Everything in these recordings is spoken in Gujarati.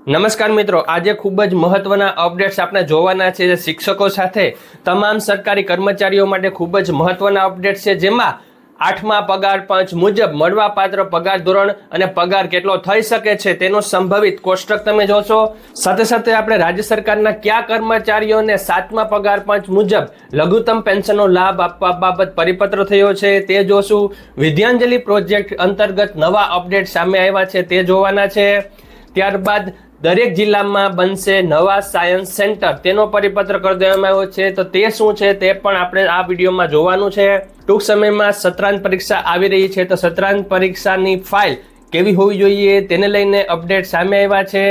નમસ્કાર મિત્રો, આજે ખૂબ જ મહત્વના અપડેટ્સ આપણે જોવાના છે. જે શિક્ષકો સાથે તમામ સરકારી કર્મચારીઓ માટે ખૂબ જ મહત્વના અપડેટ્સ છે, જેમાં 8મા પગાર પંચ મુજબ મળવાપાત્ર પગાર ધોરણ અને પગાર કેટલો થઈ શકે છે તેનો સંભવિત કોષ્ટક તમે જોશો. સાથે સાથે આપણે રાજ્ય સરકારના કયા કર્મચારીઓને 7મા પગાર પંચ મુજબ લઘુત્તમ પેન્શનનો લાભ આપવા બાબત પરિપત્ર થયો છે તે જોશું. વિદ્યાંજલિ પ્રોજેક્ટ અંતર્ગત નવા અપડેટ સામે આવ્યા છે તે જોવાના છે. ત્યારબાદ દરેક જિલ્લામાં બનશે નવા સાયન્સ સેન્ટર, તેનો પરિપત્ર કરી દેવામાં આવ્યો છે. તો તે શું છે તે પણ આપણે આ વિડીયોમાં જોવાનું છે. ટૂંક સમયમાં સત્રાંત પરીક્ષા આવી રહી છે, તો સત્રાંત પરીક્ષાની ફાઇલ કેવી હોવી જોઈએ તેને લઈને અપડેટ સામે આવ્યા છે.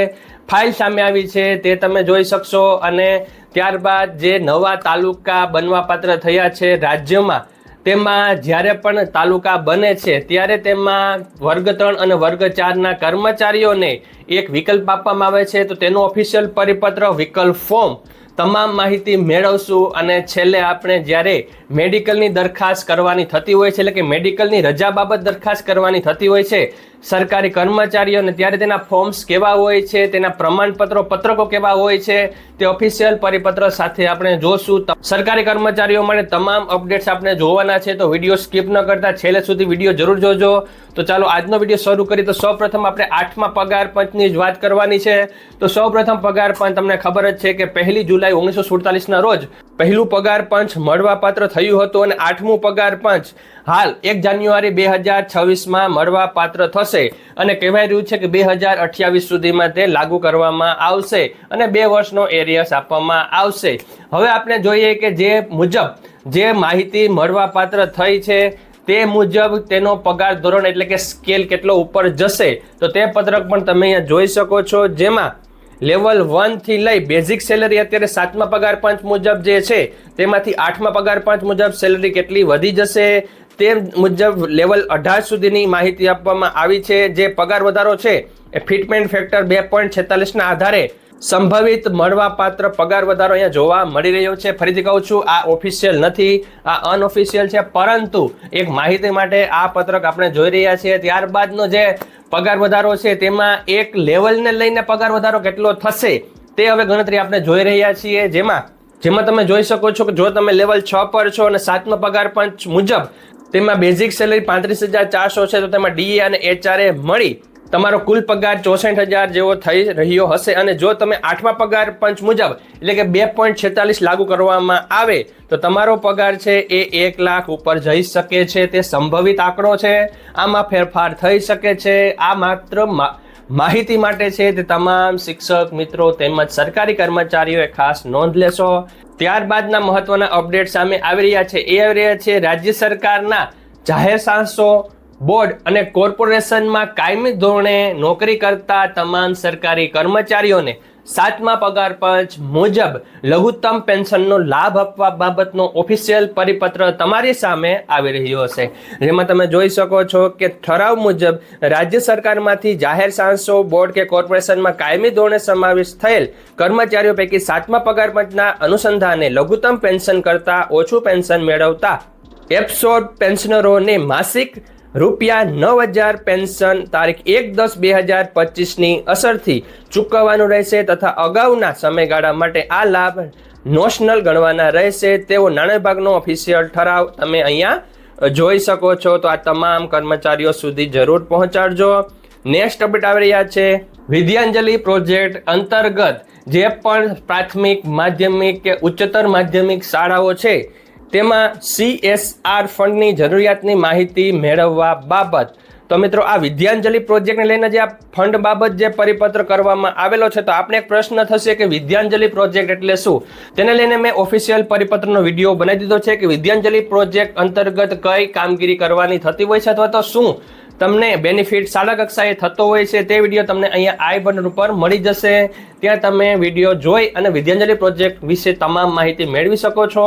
ફાઇલ સામે આવી છે તે તમે જોઈ શકશો. અને ત્યારબાદ જે નવા તાલુકા બનવાપાત્ર થયા છે રાજ્યમાં, તેમાં જ્યારે પણ તાલુકા બને છે ત્યારે તેમાં વર્ગ 3 અને વર્ગ 4ના કર્મચારીઓને એક વિકલ્પ આપવામાં આવે છે. તો તેનું ઓફિશિયલ પરિપત્ર, વિકલ્પ ફોર્મ, તમામ માહિતી મેળવશું. અને છેલ્લે આપણે જ્યારે મેડિકલની દરખાસ્ત કરવાની થતી હોય છે, એટલે કે મેડિકલની રજા બાબત દરખાસ્ત કરવાની થતી હોય છે સરકારી કર્મચારીઓને, ત્યારે તેના ફોર્મ્સ કેવા હોય છે, તેના પ્રમાણપત્રો પત્રકો કેવા હોય છે, તે ઓફિશિયલ પરિપત્ર સાથે આપણે જોશું. સરકારી કર્મચારીઓ માટે તમામ અપડેટ્સ આપણે જોવાના છે, તો વિડીયો સ્કીપ ન કરતા છેલ્લે સુધી વિડીયો જરૂર જોજો. તો ચાલો આજનો વિડીયો શરૂ કરીએ. તો સૌપ્રથમ આપણે 8મા પગાર પંચની જ વાત કરવાની છે. તો સૌપ્રથમ પગાર પંચ, તમને ખબર જ છે કે 1 જુલાઈ 1947ના રોજ પહેલું પગાર પંચ મળવાપાત્ર થયું હતું, અને 8મું પગાર પંચ હાલ 1 જાન્યુઆરી 2026માં મળવાપાત્ર થશે. અને કહેવાય રહ્યું છે કે 2028 સુધીમાં તે લાગુ કરવામાં આવશે અને 2 વર્ષનો એરિયસ આપવામાં આવશે. હવે આપણે જોઈએ કે જે મુજબ જે માહિતી મળવાપાત્ર થઈ છે તે મુજબ તેનો પગાર ધોરણ એટલે કે સ્કેલ કેટલો ઉપર જશે, તો તે પત્રક પણ તમે અહીંયા જોઈ શકો છો. જેમાં લેવલ 1 થી લઈ બેઝિક સેલરી અત્યારે 7મા પગાર પંચ મુજબ જે છે તેમાંથી 8મા પગાર પંચ મુજબ સેલરી કેટલી વધી જશે તે મુજબ લેવલ 18 સુધીની માહિતી આપવામાં આવી છે. જે પગાર વધારો છે એ ફિટમેન્ટ ફેક્ટર 2.46ના આધારે સંભવિત મળવાપાત્ર પગાર વધારો અહીંયા જોવા મળી રહ્યો છે. ફરીથી કહું છું, આ ઓફિશિયલ નથી, આ અનઓફિશિયલ છે, પરંતુ એક માહિતી માટે આ પત્રક આપણે જોઈ રહ્યા છીએ. ત્યારબાદનો જે પગાર વધારો છે તેમાં એક લેવલને લઈને પગાર વધારો કેટલો થશે તે હવે ગણતરી આપણે જોઈ રહ્યા છીએ. જેમાં તમે જોઈ શકો છો કે જો તમે લેવલ 6 પર છો અને 7મા પગાર પંચ મુજબ તેમાં બેઝિક સેલરી 35,400 છે, તો તેમાં ડીએ અને એચઆરએ મળી તમારો કુલ પગાર 64,000 જેવો થઈ રહ્યો હશે. અને જો તમે 8મા પગાર પંચ મુજબ એટલે કે 2.46 લાગુ કરવામાં આવે તો તમારો પગાર છે એ 1 લાખ ઉપર જઈ શકે છે. તે સંભવિત આંકડો છે, આમાં ફેરફાર થઈ શકે છે. આ માત્ર માહિતી માટે છે, તે તમામ શિક્ષક મિત્રો તેમજ સરકારી કર્મચારીઓએ ખાસ નોંધ લેશો. ત્યારબાદના મહત્વના અપડેટ સામે આવી રહ્યા છે. એ આવી રહ્યા છે રાજ્ય સરકારના જાહેર સાહસો, બોર્ડ અને કોર્પોરેશનમાં કાયમી ધોરણે નોકરી કરતા તમામ સરકારી કર્મચારીઓને 7મા પગાર પંચ મુજબ લઘુત્તમ પેન્શનનો લાભ આપવા બાબતનો ઓફિશિયલ પરિપત્ર તમારી સામે આવી રહ્યો હશે. જેમાં તમે જોઈ શકો છો કે ઠરાવ મુજબ રાજ્ય સરકારમાંથી જાહેર સાહસો, બોર્ડ કે કોર્પોરેશનમાં કાયમી ધોરણે સમાવેશ થયેલ કર્મચારીઓ પૈકી 7મા પગાર પંચના અનુસંધાને લઘુત્તમ પેન્શન કરતા ઓછું પેન્શન મેળવતા એબ્સોર્બ પેન્શનરોને માસિક ₹9,000 પેન્શન તારીખ 1/10/2025ની અસરથી ચૂકવવાનું રહેશે, તથા અગાઉના સમયગાળા માટે આ લાભ નોશનલ ગણવાના રહેશે તેવો નાણાં વિભાગનો ઓફિશિયલ ઠરાવ તમે અહીંયા જોઈ શકો છો. તો આ તમામ કર્મચારીઓ સુધી જરૂર પહોંચાડજો. નેક્સ્ટ અપડેટ આવી રહ્યા છે વિદ્યાંજલિ પ્રોજેક્ટ અંતર્ગત જે પણ પ્રાથમિક, માધ્યમિક કે ઉચ્ચતર માધ્યમિક શાળાઓ છે તેમાં CSR ફંડની જરૂરિયાતની માહિતી મેળવવા બાબત. તો મિત્રો, આ વિદ્યાંજલિ પ્રોજેક્ટને લઈને જે આ ફંડ બાબત જે પરિપત્ર કરવામાં આવેલો છે, તો આપણે એક પ્રશ્ન થશે કે વિદ્યાંજલિ પ્રોજેક્ટ એટલે શું? તેને લઈને મેં ઓફિશિયલ પરિપત્રનો વિડીયો બનાવી દીધો છે કે વિદ્યાંજલિ પ્રોજેક્ટ અંતર્ગત કઈ કામગીરી કરવાની થતી હોય છે, અથવા તો શું તમને બેનિફિટ શાળા કક્ષાએ થતો હોય છે, તે વિડીયો તમને અહીંયા આઈ બટન ઉપર મળી જશે. ત્યાં તમે વિડીયો જોઈ અને વિદ્યાંજલિ પ્રોજેક્ટ વિશે તમામ માહિતી મેળવી શકો છો.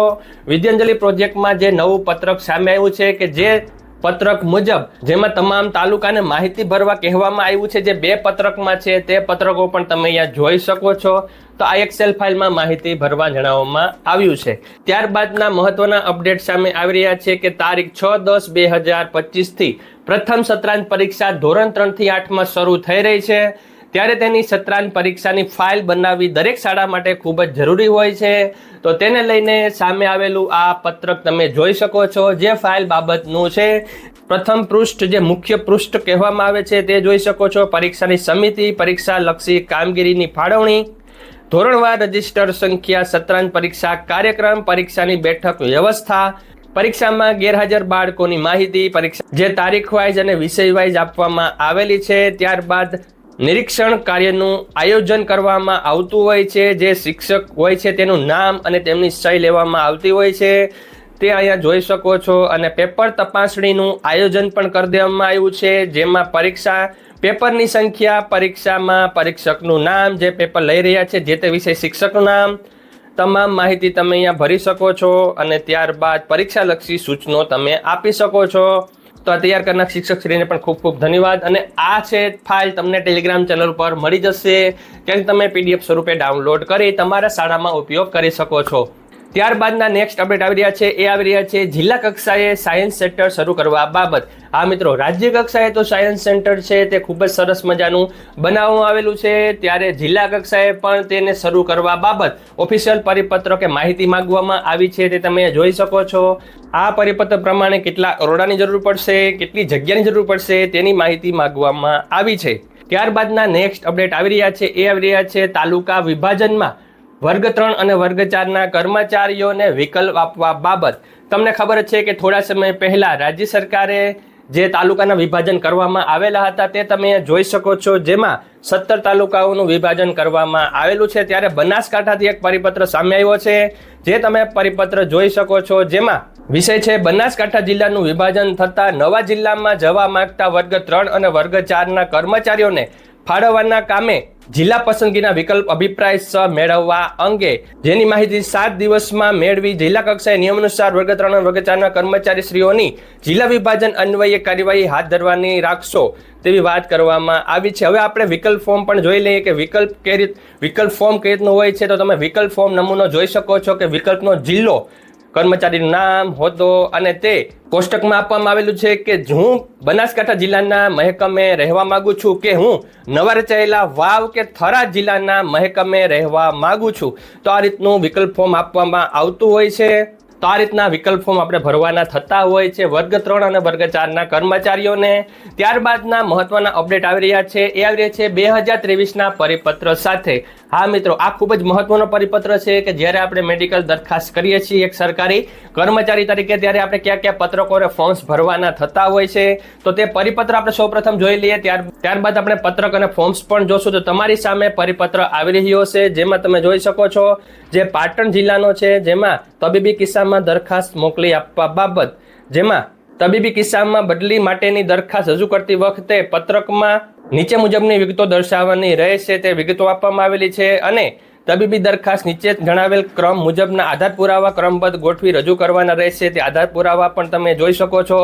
વિદ્યાંજલિ પ્રોજેક્ટમાં જે નવું પત્રક સામે આવ્યું છે કે જે પત્રક મુજબ જેમાં તમામ તાલુકાને માહિતી ભરવા કહેવામાં આવ્યું છે, જે 2 પત્રકમાં છે તે પત્રકો પણ તમે અહીંયા જોઈ શકો છો. તો આ એક્સેલ ફાઇલમાં માહિતી ભરવા જણાવવામાં આવ્યું છે. ત્યારબાદના મહત્વના અપડેટ સામે આવી રહ્યા છે કે તારીખ 6/10/2025થી પ્રથમ સત્રાંત પરીક્ષા ધોરણ 3 થી 8માં શરૂ થઈ રહી છે. ત્યારે તેની સત્રાંત પરીક્ષાની ફાઇલ બનાવવી દરેક શાળા માટે ખૂબ જ જરૂરી હોય છે. તો તેને લઈને સામે આવેલું આ પત્રક તમે જોઈ શકો છો, જે ફાઇલ બાબતનું છે. પ્રથમ પૃષ્ઠ, જે મુખ્ય પૃષ્ઠ કહેવામાં આવે છે, તે જોઈ શકો છો. પરીક્ષાની સમિતિ, પરીક્ષા લક્ષી કામગીરીની ફાળવણી, ધોરણવાર રજિસ્ટર સંખ્યા, સત્રાંત પરીક્ષા કાર્યક્રમ, પરીક્ષાની બેઠક વ્યવસ્થા, પરીક્ષામાં ગેરહાજર બાળકોની માહિતી, પરીક્ષા જે તારીખ વાઇઝ અને વિષય વાઇઝ આપવામાં આવેલી છે. ત્યારબાદ નિરીક્ષણ કાર્યનું આયોજન કરવામાં આવતું હોય છે. જે શિક્ષક હોય છે તેનું નામ અને તેમની સહી લેવામાં આવતી હોય છે, તે અહીંયા જોઈ શકો છો. અને પેપર તપાસણીનું આયોજન પણ કરી દેવામાં આવ્યું છે, જેમાં પરીક્ષા પેપરની સંખ્યા, પરીક્ષામાં પરીક્ષકનું નામ, જે પેપર લઈ રહ્યા છે જે તે વિષય શિક્ષકનું નામ, તમામ માહિતી તમે અહીંયા ભરી શકો છો. અને ત્યારબાદ પરીક્ષાલક્ષી સૂચનો તમે આપી શકો છો. તો આ તૈયાર કરનાર શિક્ષકશ્રીને પણ ખૂબ ખૂબ ધન્યવાદ. અને આ છે ફાઇલ તમને ટેલિગ્રામ ચેનલ પર મળી જશે, ક્યાંક તમે PDF સ્વરૂપે ડાઉનલોડ કરી તમારા શાળામાં ઉપયોગ કરી શકો છો. ત્યારબાદના નેક્સ્ટ અપડેટ આવી રહ્યા છે, એ આવી રહ્યા છે જિલ્લા કક્ષાએ સાયન્સ સેન્ટર શરૂ કરવા બાબત. હા મિત્રો, રાજ્ય કક્ષાએ તો સાયન્સ સેન્ટર છે તે ખૂબ જ સરસ મજાનું બનાવવામાં આવેલું છે, ત્યારે જિલ્લા કક્ષાએ પણ તેને શરૂ કરવા બાબત ઓફિશિયલ પરિપત્ર કે માહિતી માંગવામાં આવી છે, તે તમે જોઈ શકો છો. આ પરિપત્ર પ્રમાણે કેટલા ઓરડાની જરૂર પડશે, કેટલી જગ્યાની જરૂર પડશે, તેની માહિતી માંગવામાં આવી છે. ત્યારબાદના નેક્સ્ટ અપડેટ આવી રહ્યા છે, એ આવી રહ્યા છે તાલુકા વિભાજનમાં વર્ગ 3 અને વર્ગ 4ના કર્મચારીઓને વિકલ્પ આપવા બાબત. તમને ખબર છે કે થોડા સમય પહેલા રાજ્ય સરકારે જે તાલુકાના વિભાજન કરવામાં આવેલા હતા તે તમે જોઈ શકો છો, જેમાં 17 તાલુકાઓનું વિભાજન કરવામાં આવેલું છે. ત્યારે બનાસકાંઠાથી એક પરિપત્ર સામે આવ્યો છે, જે તમે પરિપત્ર જોઈ શકો છો, જેમાં વિષય છે બનાસકાંઠા જિલ્લાનું વિભાજન થતા નવા જિલ્લામાં જવા માંગતા વર્ગ 3 અને વર્ગ 4ના કર્મચારીઓને ફાળવવાના કામે જિલ્લા પસંદગીના વિકલ્પ અભિપ્રાય મેળવવા અંગે, જેની માહિતી 7 દિવસમાં મેળવી જિલ્લા કક્ષાએ નિયમાનુસાર વર્ગ 3 અને વર્ગ 4ના કર્મચારીશ્રીઓની જિલ્લા વિભાજન અન્વયે કાર્યવાહી હાથ ધરવાની રાખશો, તેવી વાત કરવામાં આવી છે. હવે આપણે વિકલ્પ ફોર્મ પણ જોઈ લઈએ કે વિકલ્પ ફોર્મ કઈ રીતનું હોય છે. તો તમે વિકલ્પ ફોર્મ નમૂનો જોઈ શકો છો કે વિકલ્પનો જિલ્લો, કર્મચારીનું નામ, હોદ્દો અને તે કોષ્ટકમાં આપવામાં આવેલું છે કે હું બનાસકાંઠા જિલ્લાના મહેકમે રહેવા માંગુ છું, કે હું નવા રચાયેલા વાવ કે થરાદ જિલ્લાના મહેકમે રહેવા માંગુ છું. તો આ રીતનું વિકલ્પ ફોર્મ આપવામાં આવતું હોય છે. તો આ રીતના વિકલ્પ ફોર્મ આપણે ભરવાના થતા હોય છે વર્ગ 3 અને વર્ગ 4ના કર્મચારીઓને. ત્યારબાદના મહત્વના અપડેટ આવી રહ્યા છે, એ આવી રહ્યા છે 2023ના પરિપત્ર સાથે. હા મિત્રો, આ ખૂબ જ મહત્વનો પરિપત્ર છે કે જ્યારે આપણે મેડિકલ દરખાસ્ત કરીએ છીએ એક સરકારી કર્મચારી તરીકે, ત્યારે આપણે કયા કયા પત્રકો અને ફોર્મ્સ ભરવાના થતા હોય છે. તો તે પરિપત્ર આપણે સૌપ્રથમ જોઈ લઈએ, ત્યારબાદ આપણે પત્રક અને ફોર્મ્સ પણ જોશું. તો તમારી સામે પરિપત્ર આવી રહ્યો છે, જેમાં તમે જોઈ શકો છો જે પાટણ જિલ્લાનો છે, જેમાં તબીબી કિસ્સામાં દરખાસ્ત મોકલી આપવા બાબત, જેમાં તબીબી કિસ્સામાં બદલી માટેની દરખાસ્ત રજૂ કરતી વખતે પત્રકમાં નીચે મુજબની વિગતો દર્શાવવાની રહેશે, તે વિગતો આપવામાં આવેલી છે. અને તબીબી દરખાસ્ત નીચે જણાવેલ ક્રમ મુજબના આધાર પુરાવા ક્રમબદ્ધ ગોઠવી રજૂ કરવાના રહેશે, તે આધાર પુરાવા પણ તમે જોઈ શકો છો.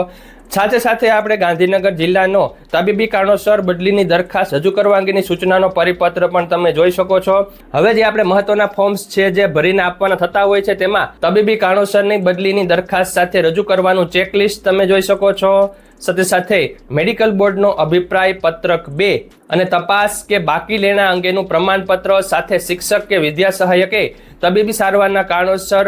સાથે સાથે આપણે ગાંધીનગર જિલ્લાનો તબીબી કારણોસર બદલીની દરખાસ્ત રજૂ કરવા અંગેની સૂચનાનો પરિપત્ર પણ તમે જોઈ શકો છો. હવે જે આપણે મહત્વના ફોર્મ્સ છે જે ભરીને આપવાના થતા હોય છે, તેમાં તબીબી કારણોસરની બદલીની દરખાસ્ત સાથે રજૂ કરવાનું ચેકલિસ્ટ તમે જોઈ શકો છો. સાથે સાથે મેડિકલ બોર્ડનો અભિપ્રાય પત્રક 2 અને તપાસ કે બાકી લેણા અંગેનું પ્રમાણપત્ર સાથે શિક્ષક કે વિદ્યા સહાયકે તબીબી સારવારના કારણોસર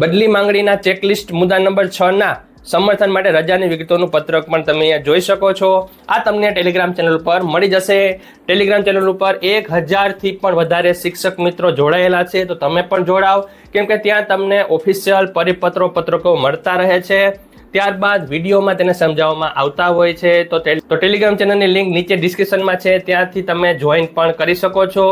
બદલી માંગણીના ચેકલિસ્ટ મુદ્દા નંબર 6ના સમર્થન માટે રજાની વિગતોનું પત્રક પણ તમે અહીંયા જોઈ શકો છો. આ તમને ટેલિગ્રામ ચેનલ પર મળી જશે. ટેલિગ્રામ ચેનલ ઉપર 1000થી પણ વધારે શિક્ષક મિત્રો જોડાયેલા છે, તો તમે પણ જોડાવ, કેમ કે ત્યાં તમને ઓફિશિયલ પત્રકો મળતા રહે છે. ત્યારબાદ વિડીયોમાં તેને સમજાવવામાં આવતા હોય છે. તો ટેલિગ્રામ ચેનલની લિંક નીચે ડિસ્ક્રિપ્શનમાં છે, ત્યાંથી તમે જોઈન પણ કરી શકો છો.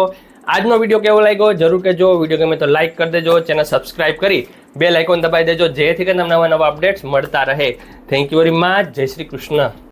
આજનો વિડીયો કેવો લાગ્યો જરૂર કહેજો. વિડીયો ગમે તો લાઈક કરી દેજો, ચેનલ સબસ્ક્રાઇબ કરી બેલ આઇકોન દબાવી દેજો, જેથી કરીને નવા નવા અપડેટ્સ મળતા રહે. Thank you very much. જય શ્રી કૃષ્ણ.